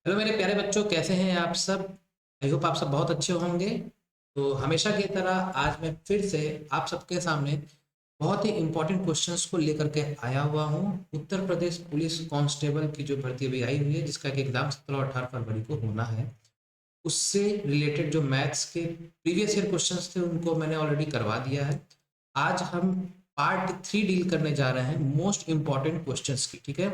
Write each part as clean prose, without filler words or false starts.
Hello मेरे प्यारे बच्चों, कैसे हैं आप सब। आई होप आप सब बहुत अच्छे होंगे। तो हमेशा की तरह आज मैं फिर से आप सबके सामने बहुत ही इंपॉर्टेंट क्वेश्चंस को लेकर के आया हुआ हूँ। उत्तर प्रदेश पुलिस कांस्टेबल की जो भर्ती अभी आई हुई है, जिसका कि एग्जाम 17 और 18 फरवरी को होना है, उससे रिलेटेड जो मैथ्स के प्रीवियस ईयर क्वेश्चंस थे उनको मैंने ऑलरेडी करवा दिया है। आज हम पार्ट 3 डील करने जा रहे हैं मोस्ट इंपॉर्टेंट क्वेश्चंस की। ठीक है,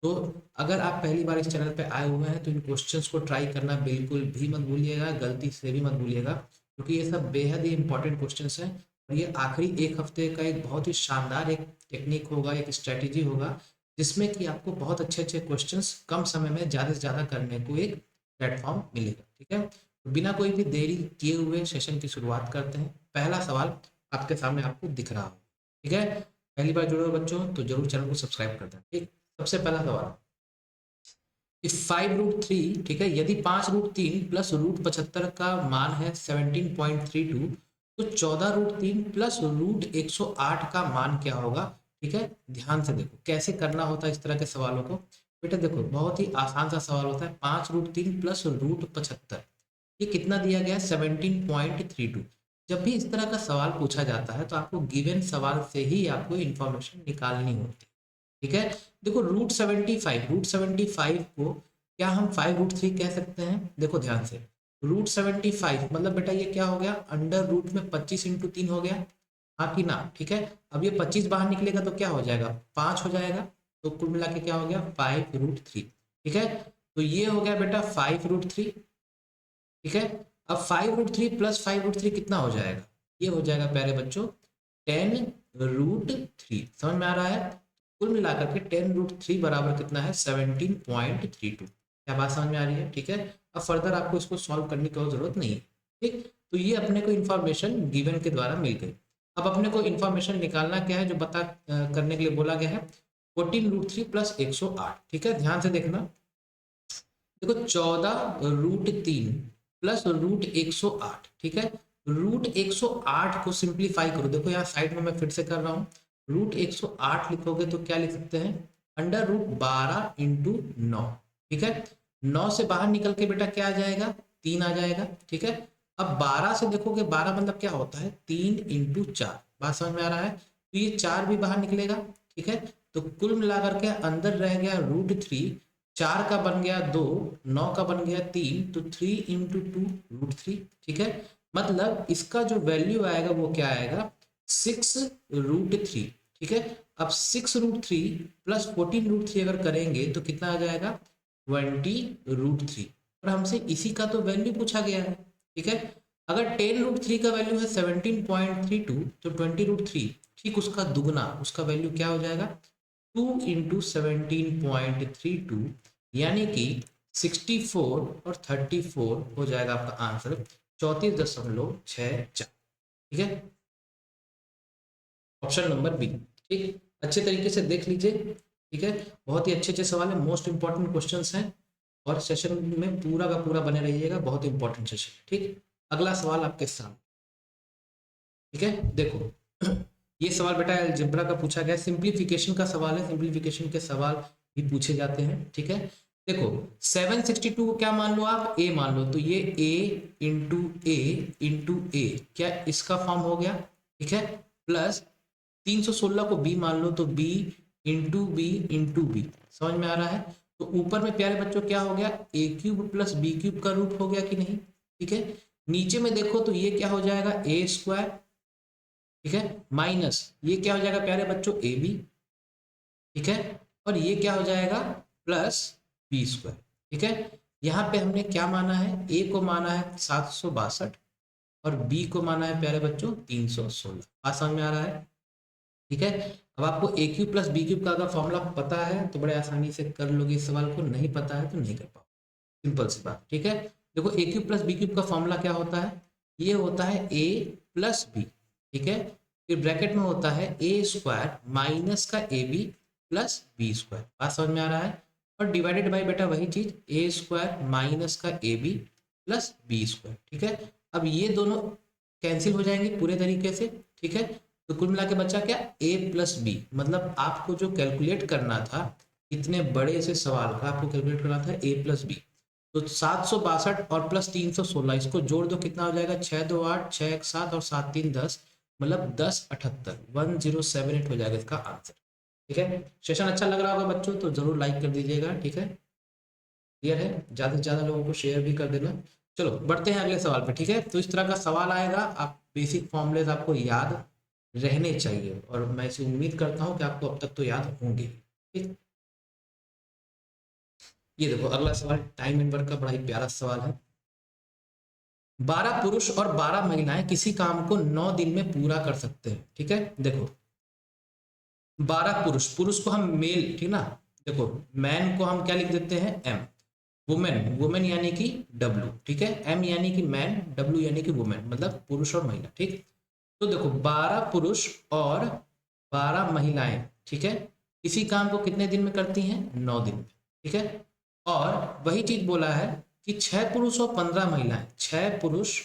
तो अगर आप पहली बार इस चैनल पे आए हुए हैं तो इन क्वेश्चंस को ट्राई करना बिल्कुल भी मत भूलिएगा, गलती से भी मत भूलिएगा, क्योंकि ये सब बेहद ही इंपॉर्टेंट क्वेश्चंस हैं। और ये आखिरी एक हफ्ते का एक बहुत ही शानदार एक टेक्निक होगा, एक स्ट्रेटेजी होगा, जिसमें कि आपको बहुत अच्छे अच्छे क्वेश्चंस कम समय में ज़्यादा से ज़्यादा करने को एक प्लेटफॉर्म मिलेगा। ठीक है, तो बिना कोई भी देरी किए हुए सेशन की शुरुआत करते हैं। पहला सवाल आपके सामने आपको दिख रहा हो। ठीक है, पहली बार जुड़े हो बच्चों तो जरूर चैनल को सब्सक्राइब कर दें। ठीक, सबसे पहला सवाल, इफ 5√3, ठीक है, यदि 5√3 प्लस √75 का मान है 17.32, तो 14√3 प्लस √108 का मान क्या होगा। ठीक है, ध्यान से देखो कैसे करना होता है इस तरह के सवालों को। बेटा देखो, बहुत ही आसान सा सवाल होता है। 5√3 प्लस √75, ये कितना दिया गया है, 17.32। जब भी इस तरह का सवाल पूछा जाता है तो आपको गिवन सवाल से ही आपको इंफॉर्मेशन निकालनी होती है। ठीक है, देखो √75 को क्या हम 5√3 कह सकते हैं। देखो ध्यान से, √75 मतलब बेटा ये क्या हो गया, अंडर रूट में 25 × 3 हो गया, हाँ कि ना। ठीक है, अब ये 25 बाहर निकलेगा तो क्या हो जाएगा, 5 हो जाएगा। तो कुल मिला के क्या हो गया, 5√3। ठीक है, तो ये हो गया बेटा 5√3। ठीक है, अब 5√3 प्लस 5√3 कितना हो जाएगा, ये हो जाएगा प्यारे बच्चों 10√3। समझ में आ रहा है। कुल मिलाकर के 10√3 बराबर कितना है, 17.32। क्या बात समझ में आ रही है। ठीक है, अब फर्दर आपको इसको सॉल्व करने की जरूरत नहीं है। ठीक, तो ये अपने को इन्फॉर्मेशन गिवन के द्वारा मिल गई। अब अपने को इन्फॉर्मेशन निकालना क्या है, जो करने के लिए बोला गया है, 14√3 प्लस 108। ठीक है, ध्यान से देखना, देखो 14√3 प्लस √108। ठीक है, √108 को सिंप्लीफाई करो। देखो यहाँ साइड में मैं फिर से कर रहा हूँ, √108 लिखोगे तो क्या लिख सकते हैं, √12 × 9। ठीक है, 9 से बाहर निकल के बेटा क्या आ जाएगा, 3 आ जाएगा। ठीक है, अब 12 से देखोगे, 12 मतलब क्या होता है, 3 × 4। बात समझ में आ रहा है, तो ये 4 भी बाहर निकलेगा। ठीक है, तो कुल मिलाकर के अंदर रह गया √3, 4 का बन गया 2, 9 का बन गया 3, तो 3 × 2 √3। ठीक है, मतलब इसका जो वैल्यू आएगा वो क्या आएगा, 6√3। ठीक है, अब 6√3 प्लस 14√3 अगर करेंगे तो कितना आ जाएगा, 20√3। और हमसे इसी का तो वैल्यू पूछा गया है। ठीक है, अगर 10√3 का वैल्यू है 17.32, तो 20√3 ठीक उसका दुगना, उसका वैल्यू क्या हो जाएगा, 2 × 17.32, यानी कि 64 और 34 हो जाएगा आपका आंसर 34.64। ठीक है, ऑप्शन नंबर बी। ठीक, अच्छे तरीके से देख लीजिए। ठीक है, बहुत ही अच्छे अच्छे सवाल है, मोस्ट इंपॉर्टेंट क्वेश्चंस हैं, और सेशन में पूरा का पूरा बने रहिएगा, बहुत इंपॉर्टेंट सेशन। ठीक, अगला सवाल आपके सामने। ठीक है, देखो ये सवाल बेटा अलजेब्रा का पूछा गया, सिंप्लीफिकेशन का सवाल है, सिंप्लीफिकेशन के सवाल भी पूछे जाते हैं। ठीक है, देखो 762 को क्या मान लो आप, a मान लो, तो ये a × a क्या इसका फॉर्म हो गया। ठीक है, प्लस 316 को b मान लो, तो b × b समझ में आ रहा है। तो ऊपर में प्यारे बच्चों क्या हो गया, a³ प्लस b³ का रूट हो गया कि नहीं। ठीक है, नीचे में देखो तो ये क्या हो जाएगा, a²। ठीक है, माइनस ये क्या हो जाएगा प्यारे बच्चों, ab। ठीक है, और ये क्या हो जाएगा, प्लस b²। ठीक है, यहाँ पे हमने क्या माना है, a को माना है 762 और b को माना है प्यारे बच्चों 316। बात समझ में आ रहा है। ठीक है, अब आपको a³ प्लस b³ का अगर फॉर्मूला पता है तो बड़े आसानी से कर लोगे इस सवाल को, नहीं पता है तो नहीं कर पाओ, सिंपल सी बात। ठीक है, देखो a³ प्लस b³ का फॉर्मूला क्या होता है, ये होता है a प्लस b। ठीक है, फिर ब्रैकेट में होता है a² माइनस का ab प्लस b²। बात समझ में आ रहा है, और डिवाइडेड बाय बेटा वही चीज, a² माइनस का ab प्लस b²। ठीक है, अब ये दोनों कैंसिल हो जाएंगे पूरे तरीके से। ठीक है, तो कुल मिला के बचा क्या, a प्लस b, मतलब आपको जो कैलकुलेट करना था इतने बड़े से सवाल का, आपको कैलकुलेट करना था a प्लस b। तो 762 और प्लस 316 इसको जोड़ दो, कितना हो जाएगा 6 2 8, 6 1 7 और 7 3 10, मतलब 1078, 1078 हो जाएगा इसका आंसर। ठीक है, सेशन अच्छा लग रहा होगा बच्चों तो जरूर लाइक कर दीजिएगा। ठीक है, क्लियर है, ज़्यादा से ज़्यादा लोगों को शेयर भी कर देना। चलो बढ़ते हैं अगले सवाल पे। ठीक है, तो इस तरह का सवाल आएगा, आप बेसिक फॉर्मूलेज आपको याद रहने चाहिए और मैं इसे उम्मीद करता हूँ कि आपको अब तक तो याद होंगे। ठीक, ये देखो अगला सवाल टाइम एंड वर्क का बड़ा ही प्यारा सवाल है। 12 पुरुष और 12 महिलाएं किसी काम को 9 दिन में पूरा कर सकते हैं। ठीक है, देखो 12 पुरुष, पुरुष को हम मेल, ठीक ना, देखो मैन को हम क्या लिख देते हैं एम, वुमेन, वुमेन यानी कि डब्ल्यू। ठीक है, एम यानी कि मैन, डब्ल्यू यानी कि वुमेन, मतलब पुरुष और महिला। ठीक, तो देखो 12 पुरुष और 12 महिलाएं, ठीक है, इसी काम को कितने दिन में करती हैं 9 दिन में। ठीक है, और वही चीज बोला है कि 6 पुरुष और 15 महिलाएं, 6 पुरुष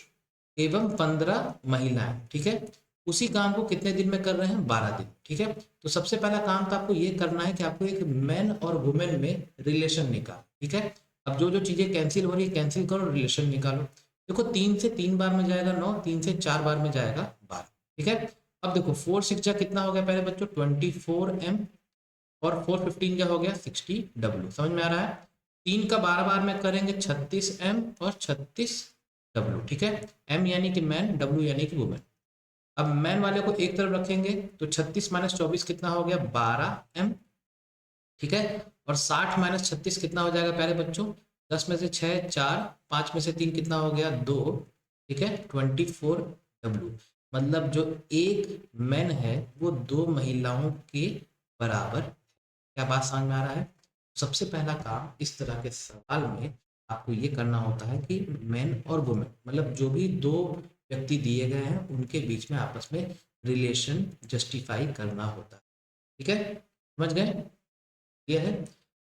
एवं 15 महिलाएं, ठीक है, उसी काम को कितने दिन में कर रहे हैं 12 दिन। ठीक है, तो सबसे पहला काम तो आपको ये करना है कि आपको एक मैन और वुमेन में रिलेशन निकाल। ठीक है, अब जो जो चीजें कैंसिल हो रही है कैंसिल करो, रिलेशन निकालो। देखो 3 से 3 बार में जाएगा 9, 3 से 4 बार में जाएगा 12। ठीक है, अब देखो 4 6 जा कितना हो गया पहले बच्चों 24m, और 4 15 क्या हो गया 60w। समझ में आ रहा है, 3 का 12 बार में करेंगे 36m और 36w। ठीक है, m यानी कि मैन, w यानी कि वुमेन। अब मैन वाले को एक तरफ रखेंगे तो 36 माइनस 24 कितना हो गया 12m। ठीक है, और 60 माइनस 36 कितना हो जाएगा पहले बच्चों, 10 में से 6 4, 5 में से 3 कितना हो गया 2। ठीक है, 24w, मतलब जो एक मैन है वो 2 महिलाओं के बराबर। क्या बात समझ में आ रहा है। सबसे पहला काम इस तरह के सवाल में आपको ये करना होता है कि मैन और वुमेन, मतलब जो भी दो व्यक्ति दिए गए हैं उनके बीच में आपस में रिलेशन जस्टिफाई करना होता है। ठीक है, समझ गए, ये है।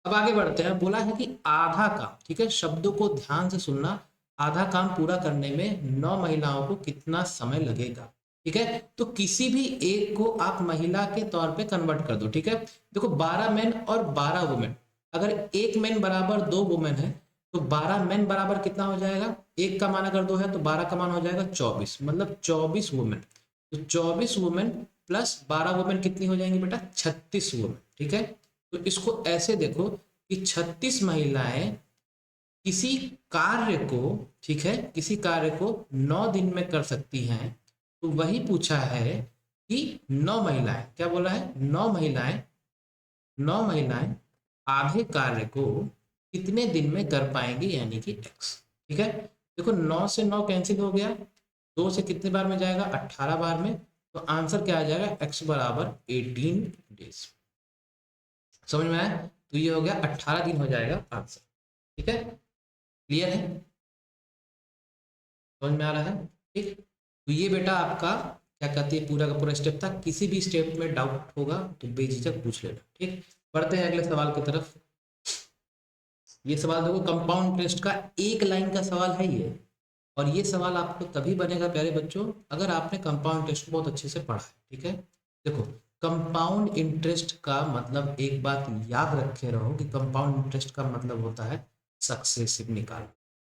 अब आगे बढ़ते हैं, बोला है कि आधा काम, ठीक है, शब्दों को ध्यान से सुनना, आधा काम पूरा करने में 9 महिलाओं को कितना समय लगेगा। ठीक है, तो किसी भी एक को आप महिला के तौर पे कन्वर्ट कर दो। ठीक है, देखो 12 मैन और 12 वुमेन, अगर एक मैन बराबर 2 वुमेन है तो 12 मैन बराबर कितना हो जाएगा, एक का मान अगर 2 है तो 12 का मान हो जाएगा 24, मतलब 24 वुमेन। तो 24 वुमेन प्लस 12 वुमेन कितनी हो जाएंगी बेटा 36 वुमेन। ठीक है, तो इसको ऐसे देखो कि 36 महिलाएं किसी कार्य को, ठीक है, किसी कार्य को 9 दिन में कर सकती हैं। तो वही पूछा है कि 9 महिलाएं, क्या बोला है 9 महिलाएं, 9 महिलाएं आधे कार्य को कितने दिन में कर पाएंगी, यानी कि x। ठीक है, देखो 9 से 9 कैंसिल हो गया, 2 से कितने बार में जाएगा 18 बार में, तो आंसर क्या आ जाएगा x बराबर 18 डेज। समझ में आया, तो ये हो गया 18 दिन हो जाएगा आंसर। ठीक है, क्लियर है, समझ में आ रहा है। ठीक, तो ये बेटा आपका क्या कहते हैं पूरा का पूरा स्टेप था, किसी भी स्टेप में डाउट होगा तो बेझिझक पूछ लेना। ठीक, बढ़ते हैं अगले सवाल की तरफ। ये सवाल देखो कंपाउंड इंटरेस्ट का एक लाइन का सवाल है ये, और ये सवाल आपको तभी बनेगा प्यारे बच्चों अगर आपने कंपाउंड इंटरेस्ट को बहुत अच्छे से पढ़ा है। ठीक है, देखो कंपाउंड इंटरेस्ट का मतलब एक बात याद रखे रहो कि कंपाउंड इंटरेस्ट का मतलब होता है सक्सेसिव निकालना।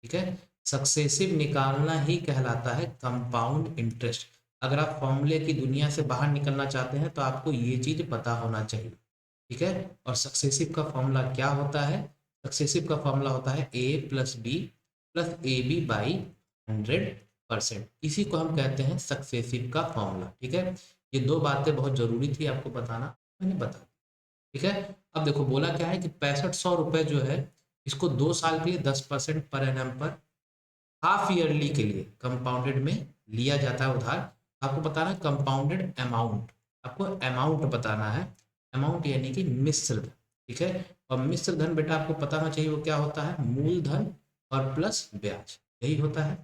ठीक है, सक्सेसिव निकालना ही कहलाता है कंपाउंड इंटरेस्ट। अगर आप फॉर्मूले की दुनिया से बाहर निकलना चाहते हैं तो आपको ये चीज पता होना चाहिए। ठीक है, और सक्सेसिव का फॉर्मूला क्या होता है, सक्सेसिव का फॉर्मूला होता है a plus B plus A B by 100%, इसी को हम कहते हैं सक्सेसिव का फॉर्मूला। ठीक है, ये दो बातें बहुत जरूरी थी आपको बताना, मैंने बता दी। ठीक है, अब देखो बोला क्या है कि 6500 रुपए जो है इसको 2 साल के लिए 10% पर एनम पर हाफ ईयरली के लिए कंपाउंडेड में लिया जाता है उधार। आपको बताना है कंपाउंडेड अमाउंट, आपको अमाउंट बताना है, अमाउंट यानी कि मिश्र धन। ठीक है, और मिश्र धन बेटा आपको पता होना चाहिए वो क्या होता है, मूलधन और प्लस ब्याज, यही होता है।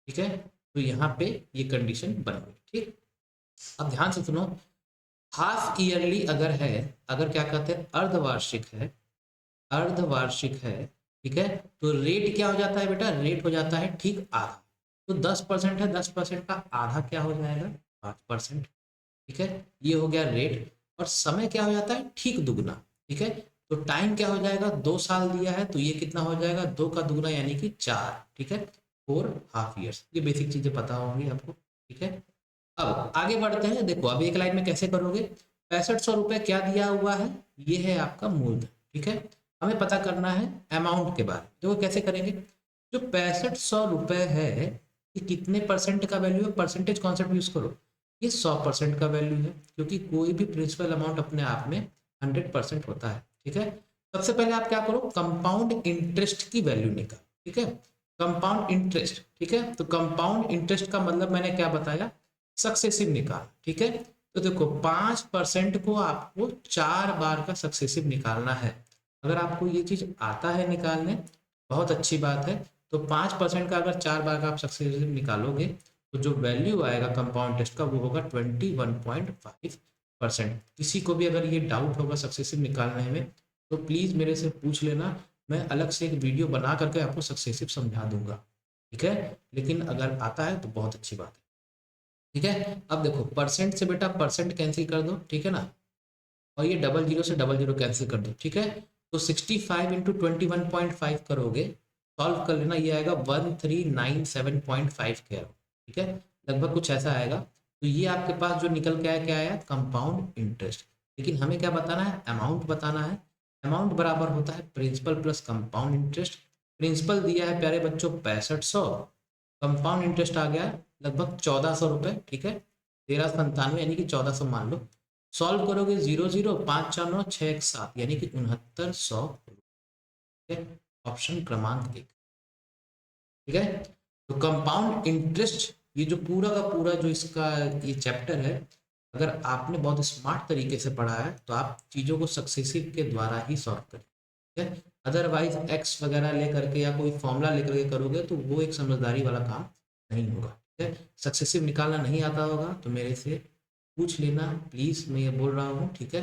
ठीक है, तो यहाँ पे ये कंडीशन बन गई। ठीक, अब ध्यान से सुनो, हाफ ईयरली अगर है, अगर क्या कहते हैं अर्धवार्षिक है, अर्धवार्षिक है, ठीक है, तो रेट क्या हो जाता है बेटा, रेट हो जाता है ठीक आधा। तो 10% है, 10% का आधा क्या हो जाएगा 5%। ठीक है, ये हो गया रेट, और समय क्या हो जाता है ठीक दुगना। ठीक है, तो टाइम क्या हो जाएगा, 2 साल दिया है तो ये कितना हो जाएगा, 2 का दुगना यानी कि 4, ठीक है, 4.5 ईयर्स। ये बेसिक चीजें पता होंगी आपको, ठीक है। अब आगे बढ़ते हैं, देखो अब एक लाइन में कैसे करोगे। 6500 रुपये क्या दिया हुआ है, ये है आपका मूलधन, ठीक है। हमें पता करना है अमाउंट के बारे में, देखो कैसे करेंगे। जो 6500 रुपये है ये कितने परसेंट का वैल्यू है, परसेंटेज कॉन्सेप्ट यूज करो। ये 100% का वैल्यू है, क्योंकि कोई भी प्रिंसिपल अमाउंट अपने आप में 100% होता है, ठीक है। सबसे पहले आप क्या करो, कंपाउंड इंटरेस्ट की वैल्यू निकाल, ठीक है। कंपाउंड इंटरेस्ट, ठीक है, तो कंपाउंड इंटरेस्ट का मतलब मैंने क्या बताया, सक्सेसिव निकाल, ठीक है। तो देखो 5% को आपको 4 बार का सक्सेसिव निकालना है। अगर आपको ये चीज आता है निकालने, बहुत अच्छी बात है। तो 5% का अगर 4 बार का आप सक्सेसिव निकालोगे तो जो वैल्यू आएगा कंपाउंड टेस्ट का वो होगा 21.5%। किसी को भी अगर ये डाउट होगा सक्सेसिव निकालने में तो प्लीज़ मेरे से पूछ लेना, मैं अलग से एक वीडियो बना करके आपको सक्सेसिव समझा दूंगा, ठीक है। लेकिन अगर आता है तो बहुत अच्छी बात है, ठीक है। अब देखो परसेंट से बेटा परसेंट कैंसिल कर दो, ठीक है ना, और ये डबल जीरो से डबल जीरो कैंसिल कर दो, ठीक है। तो 65 इंटू 21.5 करोगे, सॉल्व कर लेना, ये आएगा 1397.5 के, ठीक है, लगभग कुछ ऐसा आएगा। तो ये आपके पास जो निकल के आया क्या आया, कंपाउंड इंटरेस्ट। लेकिन हमें क्या बताना है, अमाउंट बताना है। अमाउंट बराबर होता है principal plus compound interest. Principal दिया है प्यारे बच्चों 6500, कंपाउंड इंटरेस्ट आ गया लगभग 1400 रुपये, ठीक है, 1397 यानी कि 1400 मान लो। सॉल्व करोगे 0 0 5 4 9 6 1 7 यानी कि 6900, ऑप्शन क्रमांक 1, ठीक है। तो कंपाउंड इंटरेस्ट ये जो पूरा का पूरा जो इसका ये चैप्टर है, अगर आपने बहुत स्मार्ट तरीके से पढ़ा है तो आप चीज़ों को सक्सेसिव के द्वारा ही सॉल्व करें, ठीक है। अदरवाइज एक्स वगैरह लेकर के या कोई फॉर्मूला लेकर के करोगे तो वो एक समझदारी वाला काम नहीं होगा, ठीक है। सक्सेसिव निकालना नहीं आता होगा तो मेरे से पूछ लेना प्लीज़, मैं ये बोल रहा हूँ, ठीक है।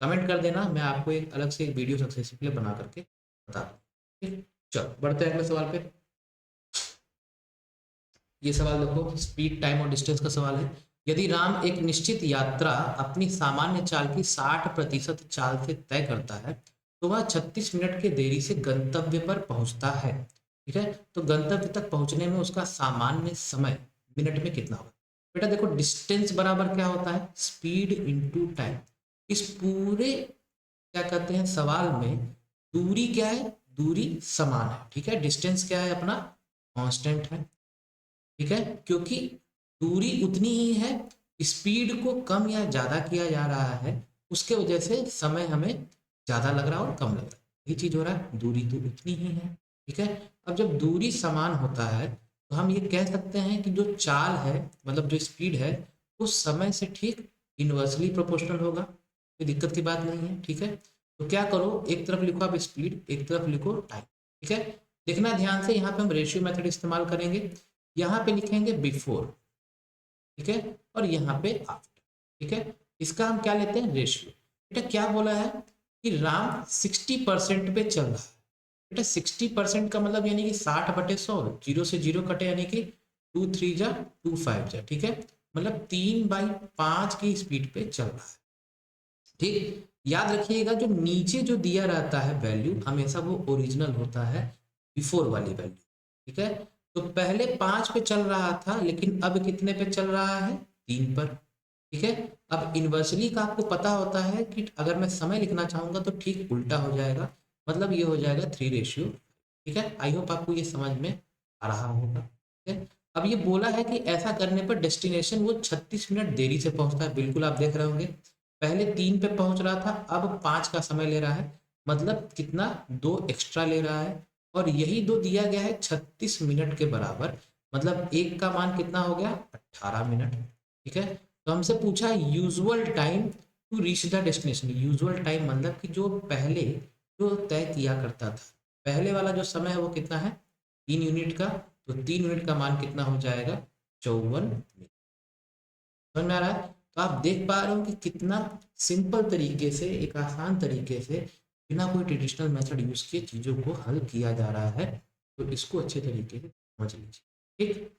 कमेंट कर देना, मैं आपको एक अलग से एक वीडियो सक्सेसिव के लिए बना करके बता दूँ, ठीक। चलो बढ़ते हैं अगले सवाल पे। ये सवाल देखो, स्पीड टाइम और डिस्टेंस का सवाल है। यदि राम एक निश्चित यात्रा अपनी सामान्य चाल की 60% चाल से तय करता है तो वह 36 मिनट की देरी से गंतव्य पर पहुंचता है, ठीक है। तो गंतव्य तक पहुंचने में उसका सामान्य समय मिनट में कितना होगा। बेटा देखो डिस्टेंस बराबर क्या होता है, स्पीड इनटू टाइम। इस पूरे क्या कहते हैं सवाल में दूरी क्या है, दूरी समान है, ठीक है। डिस्टेंस क्या है अपना, कांस्टेंट है, ठीक है, क्योंकि दूरी उतनी ही है, स्पीड को कम या ज्यादा किया जा रहा है, उसके वजह से समय हमें ज्यादा लग रहा है और कम लग रहा है, ये चीज हो रहा है, दूरी तो उतनी ही है, ठीक है। अब जब दूरी समान होता है तो हम ये कह सकते हैं कि जो चाल है मतलब जो स्पीड है वो समय से ठीक इन्वर्सली प्रोपोर्शनल होगा, कोई दिक्कत की बात नहीं है, ठीक है। तो क्या करो, एक तरफ लिखो आप स्पीड, एक तरफ लिखो टाइम, ठीक है। देखना ध्यान से, यहाँ पे हम रेशियो मेथड इस्तेमाल करेंगे, यहाँ पे लिखेंगे बिफोर, ठीक है, और यहाँ पे आफ्टर, ठीक है। इसका हम क्या लेते हैं, रेशियो। बेटा क्या बोला है कि राम 60% पे चल रहा है। बेटा 60% का मतलब यानी कि 60/100, जीरो से जीरो कटे यानी कि 2 3 जा 2 5 जा, ठीक है, मतलब 3/5 की स्पीड पे चल रहा है, ठीक। याद रखिएगा जो नीचे जो दिया रहता है वैल्यू हमेशा वो ओरिजिनल होता है, बिफोर वाली वैल्यू, ठीक है। तो पहले 5 पे चल रहा था लेकिन अब कितने पे चल रहा है, 3 पर, ठीक है। अब इन्वर्सली का आपको पता होता है कि अगर मैं समय लिखना चाहूंगा तो ठीक उल्टा हो जाएगा, मतलब ये हो जाएगा 3:, ठीक है। आई होप आपको ये समझ में आ रहा होगा, ठीक है। अब ये बोला है कि ऐसा करने पर डेस्टिनेशन वो 36 मिनट देरी से पहुंचता है, बिल्कुल आप देख रहे होंगे, पहले 3 पे पहुंच रहा था अब 5 का समय ले रहा है, मतलब कितना, 2 एक्स्ट्रा ले रहा है, और यही 2 दिया गया है 36 मिनट के बराबर, मतलब एक का मान कितना हो गया, 18 मिनट, ठीक है। तो हमसे पूछा usual time to reach the destination. Usual time मतलब कि जो पहले जो तय किया करता था, पहले वाला जो समय है वो कितना है, 3 यूनिट का, तो 3 यूनिट का मान कितना हो जाएगा, 54 मिनट। समझ में आ रहा है। तो आप देख पा रहे हो कि कितना सिंपल तरीके से, एक आसान तरीके से, बिना कोई ट्रेडिशनल मेथड यूज किए चीजों को हल किया जा रहा है, तो इसको अच्छे तरीके से समझ लीजिए, ठीक।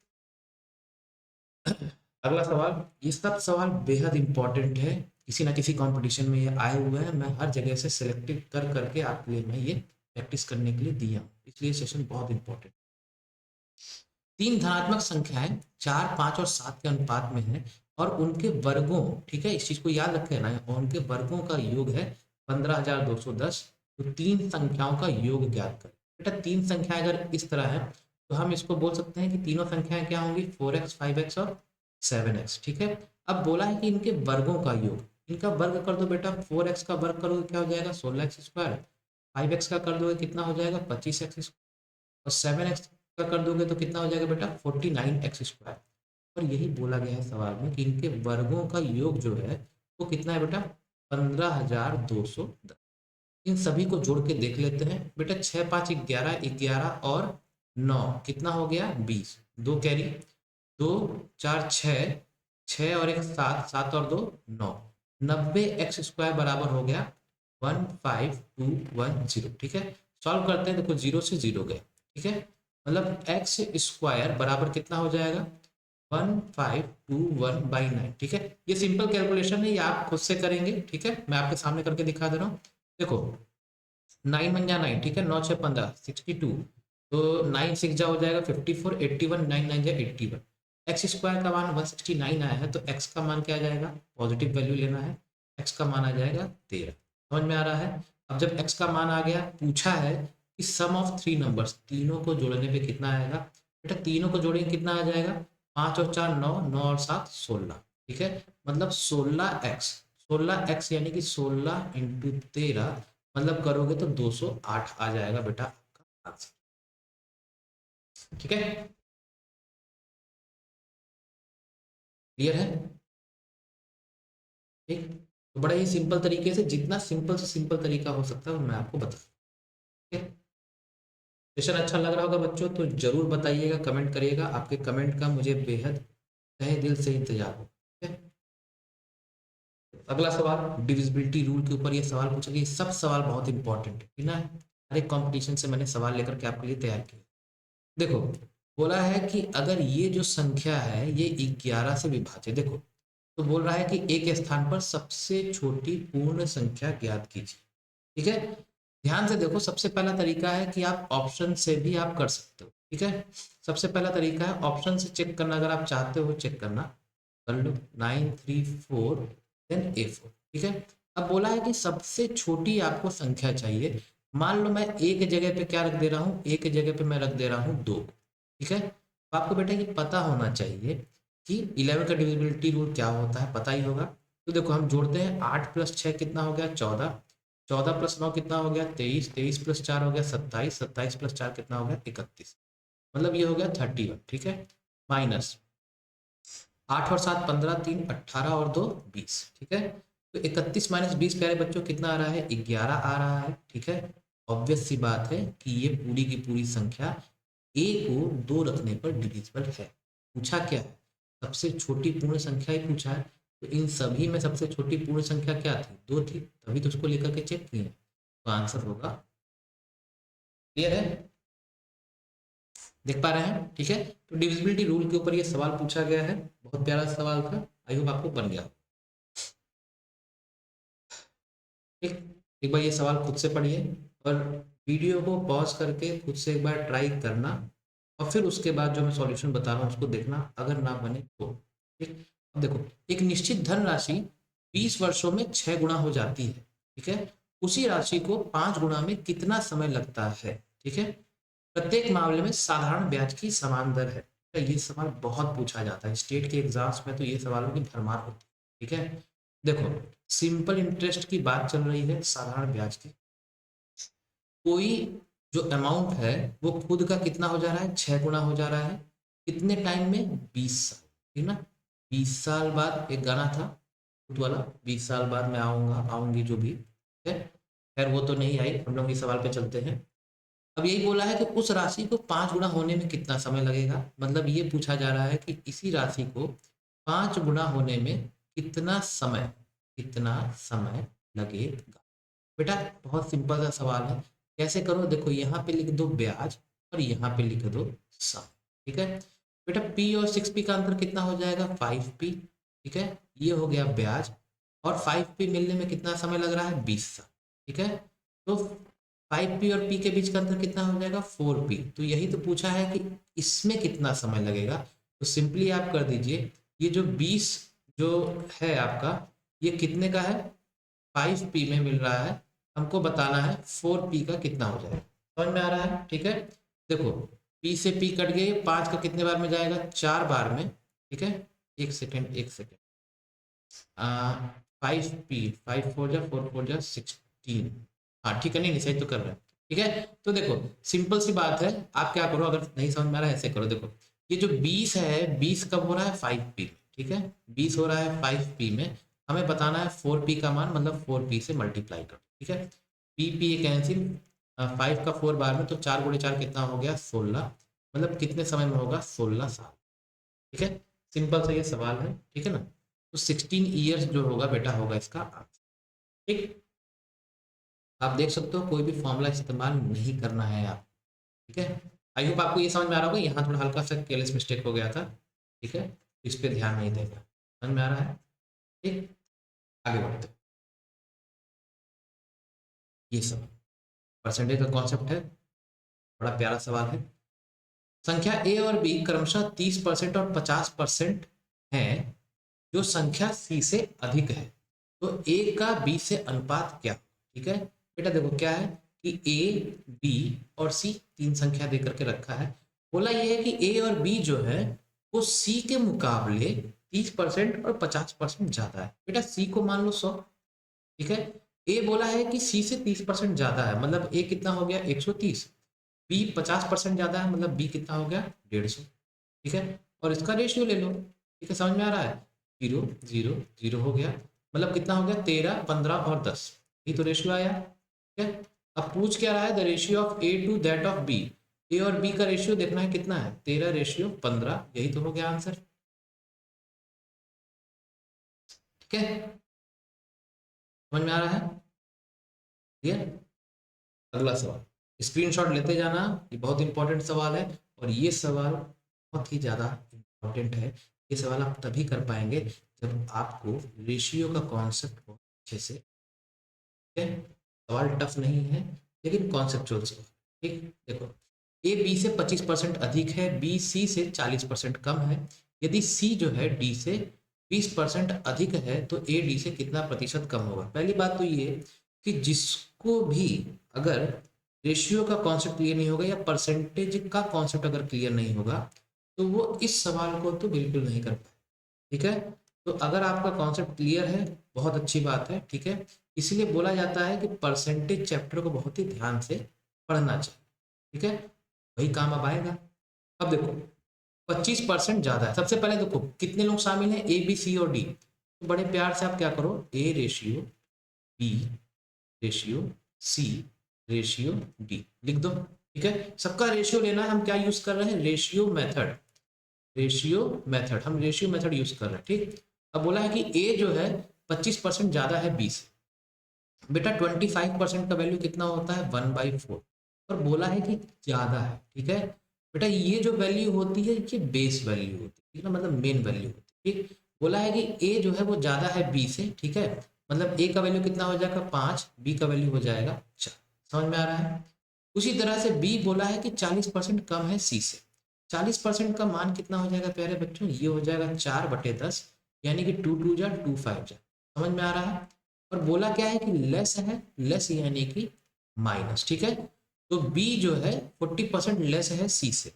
अगला सवाल, ये सब सवाल बेहद इंपॉर्टेंट है, किसी ना किसी कंपटीशन में ये आए हुए हैं, मैं हर जगह से सिलेक्ट कर करके आपके लिए मैं ये प्रैक्टिस करने के लिए दिया हूँ, इसलिए सेशन बहुत इंपॉर्टेंट। तीन धनात्मक संख्याएं 4, 5 और 7 के अनुपात में है और उनके वर्गों, ठीक है, इस चीज को याद रखे ना, और उनके वर्गों का योग है 15,210। तो तीन संख्याओं का योग ज्ञात करें। बेटा तीन संख्याएं अगर इस तरह है तो हम इसको बोल सकते हैं कि तीनों संख्याएं क्या होंगी, 4x, 5x और 7x, ठीक है। अब बोला है कि इनके वर्गों का योग, इनका वर्ग कर दो बेटा, 4x का वर्ग करोगे क्या हो जाएगा, 16x स्क्वायर, 5x का कर दोगे कितना हो जाएगा, 25x, और 7x का कर दोगे तो कितना हो जाएगा बेटा, 49x स्क्वायर। और यही बोला गया है सवाल में कि इनके वर्गों का योग जो है वो कितना है बेटा, 15,210। इन सभी को जोड़ के देख लेते हैं बेटा, 6, 5, 11, 11 और 9 कितना हो गया, 20, दो कैरी, 2, 4, 6, 6 और 1 7, 7 और 2 9, 90x स्क्वायर बराबर हो गया 15210, ठीक है। सॉल्व करते हैं, देखो जीरो से जीरो गए, ठीक है, मतलब एक्स स्क्वायर बराबर कितना हो जाएगा, 1521/9, ठीक है। ये सिंपल कैलकुलेशन है, ये आप खुद से करेंगे, ठीक है, मैं आपके सामने करके दिखा दे रहा हूँ। देखो 9 बन जा 9, ठीक है, 9 6 15 62, तो 9 6 जा हो जाएगा 54, 81, 9 9 जा 81। एक्स स्क्वायर का मान 169 आया है, तो एक्स का मान क्या आ जाएगा, पॉजिटिव वैल्यू लेना है, एक्स का मान आ जाएगा 13। समझ में आ रहा है। अब जब एक्स का मान आ गया, पूछा है कि सम ऑफ थ्री नंबर्स, तीनों को जोड़ने पे कितना आएगा, बेटा तीनों को जोड़ेंगे कितना आ जाएगा, 5 और 4 9, 9 और 7 16, ठीक है, मतलब 16x, 16x यानी कि 16 इंटू 13, मतलब करोगे तो 208 आ जाएगा बेटा आपका आंसर, ठीक है, क्लियर है, ठीक। तो बड़ा ही सिंपल तरीके से, जितना सिंपल से सिंपल तरीका हो सकता है वो मैं आपको बता, ठीक है। सेशन अच्छा लग रहा होगा बच्चों, तो जरूर बताइएगा, कमेंट करिएगा, आपके कमेंट का मुझे बेहद तहे दिल से इंतजार हो, ठीक है। अगला सवाल डिविजिबिलिटी रूल के ऊपर ये सवाल पूछा गया, ये सब सवाल बहुत इंपॉर्टेंट है ना, हर एक कॉम्पिटिशन से मैंने सवाल लेकर के आपके लिए तैयार किया। देखो बोला है कि अगर ये जो संख्या है ये 11 से विभाजित, देखो तो बोल रहा है कि एक स्थान पर सबसे छोटी पूर्ण संख्या ज्ञात कीजिए, ठीक है। ध्यान से देखो, सबसे पहला तरीका है कि आप ऑप्शन से भी आप कर सकते हो, ठीक है। सबसे पहला तरीका है ऑप्शन से चेक करना, अगर आप चाहते हो चेक करना कर लो, 934 देन A4, ठीक है। अब बोला है कि सबसे छोटी आपको संख्या चाहिए, मान लो मैं एक जगह पे क्या रख दे रहा हूँ, एक जगह पे मैं रख दे रहा हूँ 2, ठीक है। तो आपको बेटा ये पता होना चाहिए कि 11 का डिविजिबिलिटी रूल क्या होता है, पता ही होगा। तो देखो हम जोड़ते हैं, 8 + 6 कितना हो गया, 14, 14 + 9 कितना हो गया, 23, 23 + 4 हो गया 27, 27 + 4 कितना हो गया, 31, मतलब ये हो गया 31, ठीक है, माइनस 8 और 7 15, 3 18 और 2 20, ठीक है। तो 31 - 20 प्यारे बच्चों कितना आ रहा है, 11 आ रहा है, ठीक है। ऑब्वियस सी बात है कि ये पूरी की पूरी संख्या ए को 2 रखने पर डिविजिबल है। पूछा क्या है, सबसे छोटी पूर्ण संख्या ही पूछा है, तो इन सभी में सबसे छोटी पूर्ण संख्या क्या थी, 2 थी, तभी तो उसको लेकर के चेक किए, तो आंसर होगा, क्लियर है, देख पा रहे हैं, ठीक है। तो डिविजिबिलिटी रूल के ऊपर ये सवाल पूछा गया है, बहुत प्यारा सवाल था, आई होप आपको बन गया, ठीक। एक बार ये सवाल खुद से पढ़िए और वीडियो को पॉज करके खुद से एक बार ट्राई करना, और फिर उसके बाद जो मैं सॉल्यूशन बता रहा हूँ उसको देखना, अगर ना बने तो, ठीक। अब देखो, एक निश्चित धनराशि 20 वर्षों में 6 गुना हो जाती है, ठीक है, उसी राशि को 5 गुना में कितना समय लगता है, ठीक है। प्रत्येक मामले में साधारण ब्याज की समान दर है, तो ये सवाल बहुत पूछा जाता है स्टेट के एग्जाम्स में, तो ये सवालों की भरमार होती है, ठीक है। देखो सिंपल इंटरेस्ट की बात चल रही है, साधारण ब्याज की, कोई जो अमाउंट है वो खुद का कितना हो जा रहा है, 6 गुना हो जा रहा है, कितने टाइम में, 20 साल, ठीक ना। 20 साल बाद एक गाना था खुद वाला, 20 साल बाद मैं आऊंगा आऊंगी जो भी, ठीक है, खैर वो तो नहीं आई, हम लोग इस सवाल पे चलते हैं। अब यही बोला है कि उस राशि को 5 गुना होने में कितना समय लगेगा, मतलब ये पूछा जा रहा है कि इसी राशि को 5 गुना होने में कितना समय लगेगा। बेटा बहुत सिंपल सा सवाल है, कैसे करो, देखो यहाँ पे लिख दो ब्याज और यहाँ पे लिख दो सम, ठीक है। बेटा P और 6P का अंतर कितना हो जाएगा, 5P, ठीक है, ये हो गया ब्याज, और 5p मिलने में कितना समय लग रहा है, 20 साल। ठीक है, तो 5p और p के बीच का अंतर कितना हो जाएगा, 4p। तो यही तो पूछा है कि इसमें कितना समय लगेगा। तो सिंपली आप कर दीजिए, ये जो 20 जो है आपका, ये कितने का है, 5p में मिल रहा है, हमको बताना है 4p का कितना हो जाएगा। समझ में आ रहा है? ठीक है, देखो p से p कट गए, 5 का कितने बार में जाएगा, 4 बार में। ठीक है, एक सेकेंड, एक सेकेंड, 5p, 5 4 जा 4 4 जा 16। हाँ ठीक है, नहीं नहीं सही तो कर रहे हैं। ठीक है, तो देखो सिंपल सी बात है, आप क्या करो, अगर नहीं समझ में आ रहा है ऐसे करो, देखो ये जो 20 है, 20 कब हो रहा है, 5p में। ठीक है, 20 हो रहा है 5p में, हमें बताना है 4p का मान, मतलब 4p से मल्टीप्लाई करो। ठीक है, p ये कैंसिल, 5 का 4 बार में, तो 4 गुणे 4 कितना हो गया, 16, मतलब कितने समय में होगा, 16 साल। ठीक है, सिंपल सा ये सवाल है। ठीक है ना, तो 16 ईयर्स जो होगा बेटा, होगा इसका आंसर। ठीक, आप देख सकते हो कोई भी फॉर्मूला इस्तेमाल नहीं करना है आप। ठीक है, आई होप आपको ये समझ में आ रहा होगा, यहाँ थोड़ा हल्का सा केयरलेस मिस्टेक हो गया था। ठीक है, इस पे ध्यान नहीं देगा। समझ में आ रहा है? ठीक, आगे बढ़ते हैं। ये सब परसेंटेज का कॉन्सेप्ट है, बड़ा प्यारा सवाल है। संख्या ए और बी क्रमशः 30% और 50% है, जो संख्या सी से अधिक है, तो ए का बी से अनुपात क्या? ठीक है बेटा, देखो क्या है कि ए, बी और सी तीन संख्या देकर के रखा है। बोला ये है कि ए और बी जो है वो सी के मुकाबले 30% और 50% ज्यादा है। बेटा सी को मान लो 100। ठीक है, ए बोला है कि सी से 30% ज्यादा है, मतलब ए कितना हो गया, 130। बी 50% ज्यादा है, मतलब बी कितना हो गया, 150। ठीक है, और इसका रेशियो ले लो। ठीक है, समझ में आ रहा है, 0 0 0 हो गया, मतलब कितना हो गया, 13 15 और 10, ये तो रेशियो आया। ठीक है, अब पूछ क्या रहा है, the ratio of A to that of B. A और बी का रेशियो देखना है कितना है, 13 रेशियो 15, यही तो हो गया आंसर। ठीक है, समझ में आ रहा है? क्लियर? अगला सवाल स्क्रीनशॉट लेते जाना, ये बहुत इंपॉर्टेंट सवाल है, और ये सवाल बहुत ही ज़्यादा इंपॉर्टेंट है। ये सवाल आप तभी कर पाएंगे जब आपको रेशियो का कॉन्सेप्ट बहुत अच्छे से। ठीक है, सवाल टफ नहीं है, लेकिन कॉन्सेप्चुअल सवाल। ठीक, देखो ए बी से 25% अधिक है, बी सी से 40% कम है, यदि सी जो है डी से 20% अधिक है, तो ए डी से कितना प्रतिशत कम होगा। पहली बात तो ये कि जिसको भी अगर रेशियो का कॉन्सेप्ट क्लियर नहीं होगा या परसेंटेज का कॉन्सेप्ट अगर क्लियर नहीं होगा, तो वो इस सवाल को तो बिल्कुल नहीं कर पाए। ठीक है, तो अगर आपका कॉन्सेप्ट क्लियर है, बहुत अच्छी बात है। ठीक है, इसीलिए बोला जाता है कि परसेंटेज चैप्टर को बहुत ही ध्यान से पढ़ना चाहिए। ठीक है, वही काम अब आएगा। अब देखो 25% ज्यादा है, सबसे पहले देखो कितने लोग शामिल हैं, ए बी सी और डी। तो बड़े प्यार से आप क्या करो, A ratio B ratio C ratio D लिख दो। ठीक है, सबका रेशियो लेना है, हम क्या यूज कर रहे हैं, रेशियो मेथड। रेशियो मेथड, हम रेशियो मेथड यूज कर रहे हैं। ठीक, अब बोला है कि ए जो है 25% ज्यादा है बी से। बेटा 25% का वैल्यू कितना होता है, 1/4, और बोला है कि ज्यादा है। ठीक है बेटा, ये जो वैल्यू होती है ये बेस वैल्यू होती है, ठीक है, मतलब मेन वैल्यू होती है। ठीक, बोला है कि ए जो है वो ज्यादा है बी से। ठीक है, मतलब ए का वैल्यू कितना हो जाएगा, 5, बी का वैल्यू हो जाएगा 4। समझ में आ रहा है? उसी तरह से बी बोला है कि 40% कम है सी से। 40% का मान कितना हो जाएगा प्यारे बच्चों, ये हो जाएगा 4/10, यानी कि 2 2 जा 2 5 जा। समझ में आ रहा है? और बोला क्या है कि लेस है, लेस यानी कि माइनस। ठीक है, तो बी जो है 40% लेस है सी से,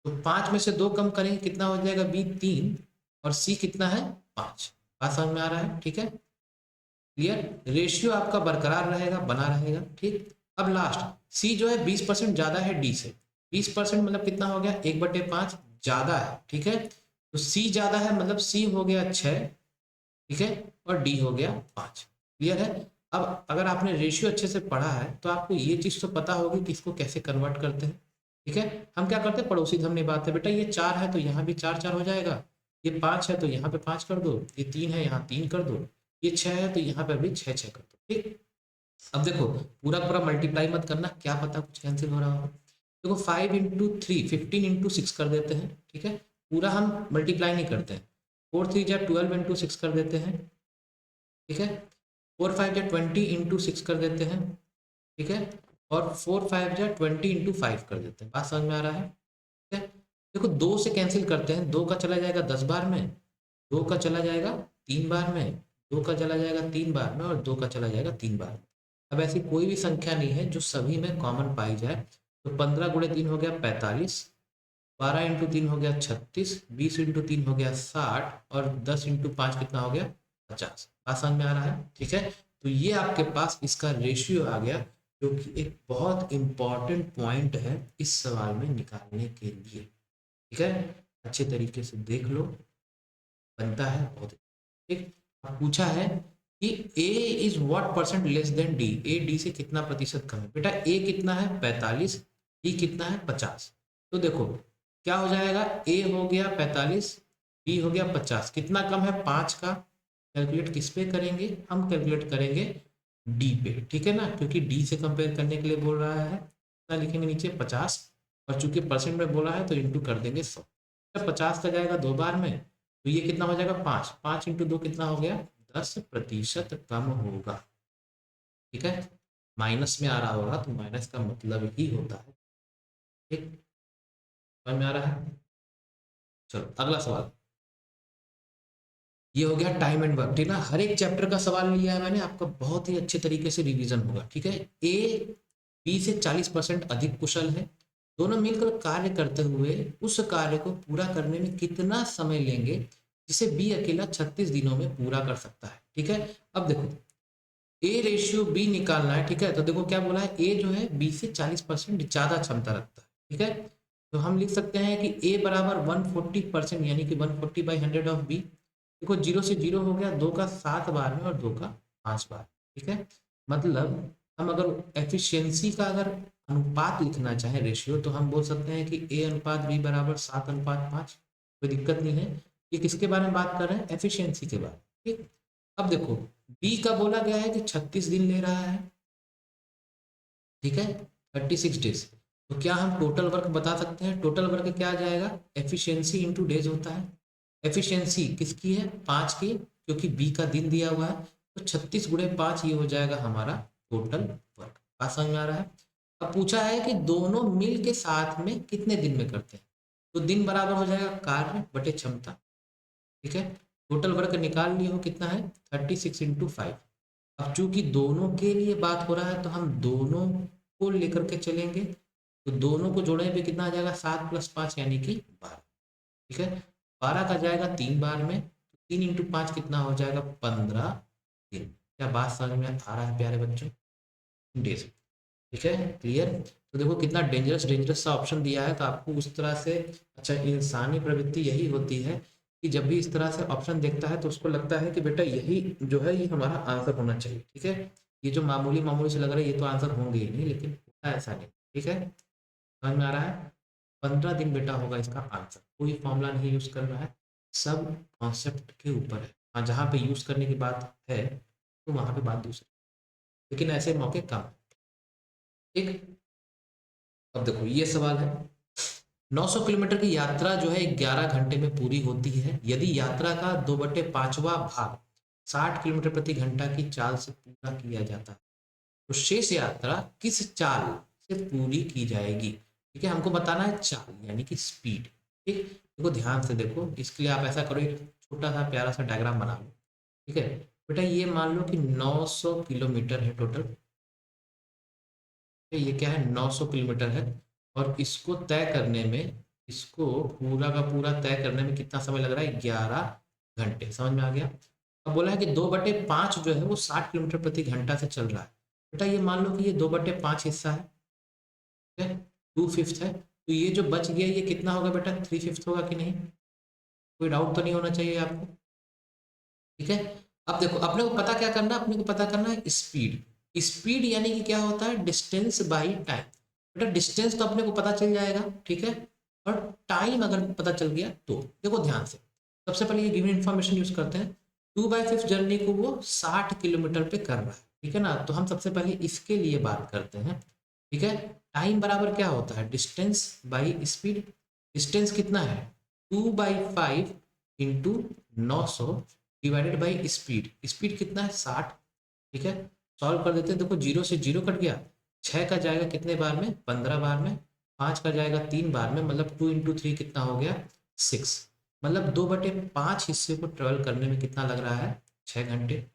तो 5 में से 2 कम करेंगे कितना हो जाएगा, बी 3, और सी कितना है, 5। बात समझ में आ रहा है? ठीक है, क्लियर? रेशियो आपका बरकरार रहेगा, बना रहेगा। ठीक, अब लास्ट सी जो है 20% ज्यादा है डी से। 20% मतलब कितना हो गया, 1/5 ज्यादा है। ठीक है, तो सी ज्यादा है मतलब सी हो गया 6। ठीक है, और डी हो गया 5। क्लियर है? अब अगर आपने रेशियो अच्छे से पढ़ा है तो आपको ये चीज तो पता होगी कि इसको कैसे कन्वर्ट करते हैं। ठीक है, हम क्या करते हैं, पड़ोसी धर्म निभाते हैं। बेटा ये 4 है तो यहाँ भी 4 4 हो जाएगा, ये 5 है तो यहाँ पे 5 कर दो, ये 3 है यहाँ 3 कर दो, ये 6 है तो यहाँ पे भी 6 6 कर दो। ठीक, अब देखो पूरा पूरा मल्टीप्लाई मत करना, क्या पता कुछ कैंसिल हो रहा हो। देखो 5 इंटू 3 15 इंटू 6 कर देते हैं। ठीक है, पूरा हम मल्टीप्लाई नहीं करते हैं। 4 3 जा 12 इंटू 6 कर देते हैं। ठीक है। 4×5 = 20 इंटू 6 कर देते हैं, ठीक है, और 4×5 = 20 इंटू 5 कर देते हैं। बात समझ में आ रहा है? ठीक है। देखो 2 से कैंसिल करते हैं, 2 का चला जाएगा 10 बार में, 2 का चला जाएगा 3 बार में, 2 का चला जाएगा 3 बार में, और 2 का चला जाएगा 3 बार में। अब ऐसी कोई भी संख्या नहीं है जो सभी में कॉमन पाई जाए। तो 15×3 हो गया 45, 12×3 हो गया 36, 20×3 हो गया 60, और 10×5 कितना हो गया 50। बात समझ में आ रहा है? ठीक है। तो ये आपके पास इसका रेशियो आ गया, जो कि एक बहुत इंपॉर्टेंट पॉइंट है इस सवाल में निकालने के लिए। ठीक है, अच्छे तरीके से देख लो, बनता है बहुत। ठीक। अब पूछा है कि A is what percent less than D, A D से कितना प्रतिशत कम है। बेटा ए कितना है 45, डी कितना है 50। तो देखो क्या हो जाएगा, ए हो गया 45, बी हो गया 50, कितना कम है 5 का। कैलकुलेट किस पे करेंगे, हम कैलकुलेट करेंगे डी पे, ठीक है ना, क्योंकि डी से कंपेयर करने के लिए बोल रहा है। कितना लिखेंगे नीचे 50, और चूंकि परसेंट में बोला है तो इंटू कर देंगे 100। 50 का जाएगा 2 बार में, तो ये कितना हो जाएगा 5, 5×2 कितना हो गया 10% कम होगा। ठीक है, माइनस में आ रहा होगा तो माइनस का मतलब ही होता है। ठीक, समझ में आ रहा है? चलो अगला सवाल, ये हो गया टाइम एंड वर्क। ठीक है, हर एक चैप्टर का सवाल लिया है मैंने, आपका बहुत ही अच्छे तरीके से रिवीजन होगा। ठीक है, ए बी से 40% अधिक कुशल है, दोनों मिलकर कार्य करते हुए उस कार्य को पूरा करने में कितना समय लेंगे जिसे बी अकेला 36 दिनों में पूरा कर सकता है। ठीक है, अब देखो ए रेशियो बी निकालना है। ठीक है, तो देखो क्या बोला है, ए जो है बी से 40% ज्यादा क्षमता रखता है। ठीक है, तो हम लिख सकते हैं कि ए बराबर 140%, यानी कि 140/100 ऑफ बी। देखो 0 से 0 हो गया, 2 का 7 बार में और 2 का 5 बार। ठीक है, मतलब हम अगर एफिशिएंसी का अगर अनुपात लिखना चाहें रेशियो, तो हम बोल सकते हैं कि ए अनुपात बी बराबर 7:5। कोई दिक्कत नहीं है। ये किसके बारे में बात कर रहे हैं, एफिशिएंसी के बारे में। ठीक, अब देखो बी का बोला गया है कि 36 दिन ले रहा है। ठीक है, 36 डेज। तो क्या हम टोटल वर्क बता सकते हैं, टोटल वर्क क्या आ जाएगा, एफिशिएंसी इंटू डेज होता है। एफिशिएंसी किसकी है 5 की, क्योंकि बी का दिन दिया हुआ है, तो 36×5 ये हो जाएगा हमारा टोटल वर्क। बात समझ में आ रहा है? अब पूछा है कि दोनों मिल के साथ में कितने दिन में करते हैं, तो दिन बराबर हो जाएगा कार्य बटे क्षमता। ठीक है, टोटल वर्क निकाल लिए हो कितना है 36×5। अब चूंकि दोनों के लिए बात हो रहा है तो हम दोनों को लेकर के चलेंगे, तो दोनों को जोड़ने पे कितना आ जाएगा 7+5 यानी कि 12। ठीक है, 12 का जाएगा 3 बार में, 3×5 कितना हो जाएगा 15 दिन। क्या बात समझ में आ रहा है प्यारे बच्चों? डेज। ठीक है, क्लियर। तो देखो कितना डेंजरस डेंजरस सा ऑप्शन दिया है, तो आपको उस तरह से, अच्छा इंसानी प्रवृत्ति यही होती है कि जब भी इस तरह से ऑप्शन देखता है तो उसको लगता है कि बेटा यही जो है ये हमारा आंसर होना चाहिए। ठीक है, ये जो मामूली मामूली से लग रहा है ये तो आंसर होंगे ही नहीं, लेकिन होता ऐसा नहीं। ठीक है, समझ में आ रहा है? 15 दिन बेटा होगा इसका आंसर, कोई फॉर्मूला नहीं यूज करना है, सब कॉन्सेप्ट के ऊपर है। हाँ, जहाँ पे यूज करने की बात है तो वहां पे बात दूसरी, लेकिन ऐसे मौके कम। ठीक, अब देखो ये सवाल है, 900 किलोमीटर की यात्रा जो है 11 घंटे में पूरी होती है, यदि यात्रा का 2/5वां भाग 60 किलोमीटर प्रति घंटा की चाल से पूरा किया जाता है, तो शेष यात्रा किस चाल से पूरी की जाएगी। ठीक है, हमको बताना है चाल यानी कि स्पीड। ठीक, देखो ध्यान से देखो, इसके लिए आप ऐसा करो, एक छोटा सा प्यारा सा डायग्राम बना लो। ठीक है बेटा, ये मान लो कि 900 किलोमीटर है टोटल, ये क्या है 900 किलोमीटर है, और इसको तय करने में, इसको पूरा का पूरा तय करने में कितना समय लग रहा है 11 घंटे। समझ में आ गया? अब बोला है कि 2/5 जो है वो 60 किलोमीटर प्रति घंटा से चल रहा है। बेटा ये मान लो कि ये 2/5 हिस्सा है, ठीक है, 2/5 है, तो ये जो बच गया ये कितना होगा बेटा 3/5 होगा कि नहीं? कोई डाउट तो नहीं होना चाहिए आपको। ठीक है, अब देखो अपने को पता क्या करना है, अपने को पता करना है स्पीड। स्पीड यानी कि क्या होता है डिस्टेंस बाई टाइम। बेटा डिस्टेंस तो अपने को पता चल जाएगा, ठीक है, और टाइम अगर पता चल गया तो देखो ध्यान से, सबसे पहले ये गिवन इन्फॉर्मेशन यूज करते हैं। 2/5 जर्नी को वो 60 किलोमीटर पे कर रहा है, ठीक है ना, तो हम सबसे पहले इसके लिए बात करते हैं। ठीक है, टाइम बराबर क्या होता है डिस्टेंस बाई स्पीड। डिस्टेंस कितना है 2/5 into 900, divided by speed, speed कितना है 60, ठीक है। सॉल्व कर देते हैं, देखो जीरो से जीरो कट गया, 6 का जाएगा कितने बार में, 15 बार में, 5 का जाएगा 3 बार में, मतलब 2 × 3 कितना हो गया 6, मतलब 2/5 हिस्से को ट्रेवल करने में कितना लग रहा है 6 घंटे।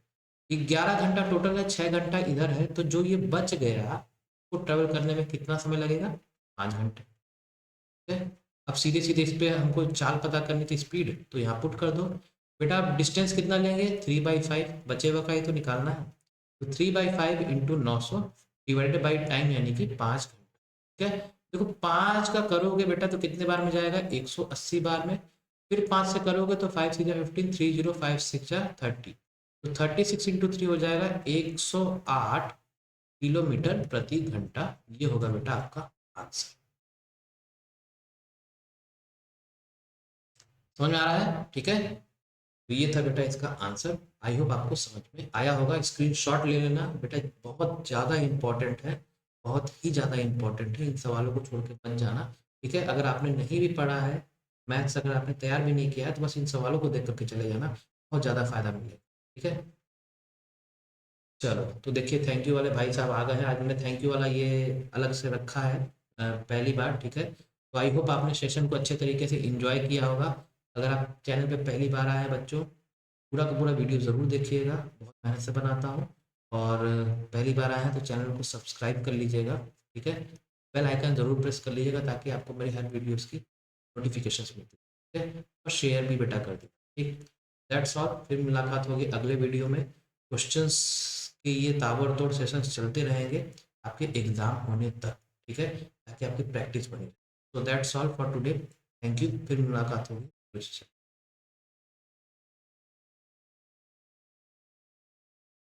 11 घंटा टोटल है, 6 घंटा इधर है, तो जो ये बच गया वो ट्रेवल करने में कितना समय लगेगा 5 घंटे, ठीक है। अब सीधे सीधे इस पे हमको चाल पता करनी थी स्पीड, तो यहाँ पुट कर दो बेटा। आप डिस्टेंस कितना लेंगे 3/5, बचे हुआ का ही तो निकालना है, तो 3/5 इंटू 900 डिवाइडेड बाई टाइम यानी कि 5 घंटे, ठीक है। देखो 5 का करोगे बेटा तो कितने बार में जाएगा 180 बार में, फिर 5 से करोगे तो 5 6 15, 3 0 5 6 30, तो 36 इंटू 3 हो जाएगा 108 किलोमीटर प्रति घंटा। ये होगा बेटा आपका आंसर। समझ में आ रहा है, ठीक है। तो ये था बेटा इसका आंसर। आई होप आपको समझ में आया होगा। स्क्रीनशॉट ले लेना बेटा, बहुत ज़्यादा इंपॉर्टेंट है, बहुत ही ज़्यादा इंपॉर्टेंट है, इन सवालों को छोड़ के मत जाना, ठीक है। अगर आपने नहीं भी पढ़ा है मैथ्स, अगर आपने तैयार भी नहीं किया है, तो बस इन सवालों को देख करके चले जाना, बहुत ज़्यादा फायदा मिलेगा, ठीक है। चलो तो देखिए थैंक यू वाले भाई साहब आ गए हैं। आज मैंने थैंक यू वाला ये अलग से रखा है पहली बार, ठीक है। तो आई होप आपने सेशन को अच्छे तरीके से एंजॉय किया होगा। अगर आप चैनल पे पहली बार आए हैं बच्चों, पूरा का पूरा वीडियो ज़रूर देखिएगा, बहुत मेहनत से बनाता हूँ। और पहली बार आए हैं तो चैनल को सब्सक्राइब कर लीजिएगा, ठीक है। बेल आइकन ज़रूर प्रेस कर लीजिएगा ताकि आपको मेरी हर वीडियोज़ की नोटिफिकेशन मिलती है, ठीक है। और शेयर भी बेटा कर दें, ठीक। दैट्स ऑल, फिर मुलाकात होगी अगले वीडियो में। क्वेश्चंस के ये ताबड़तोड़ सेशंस चलते रहेंगे आपके एग्ज़ाम होने तक, ठीक है, ताकि आपकी प्रैक्टिस बनी रहे। तो that's all for today, thank you, फिर मुलाकात होगी।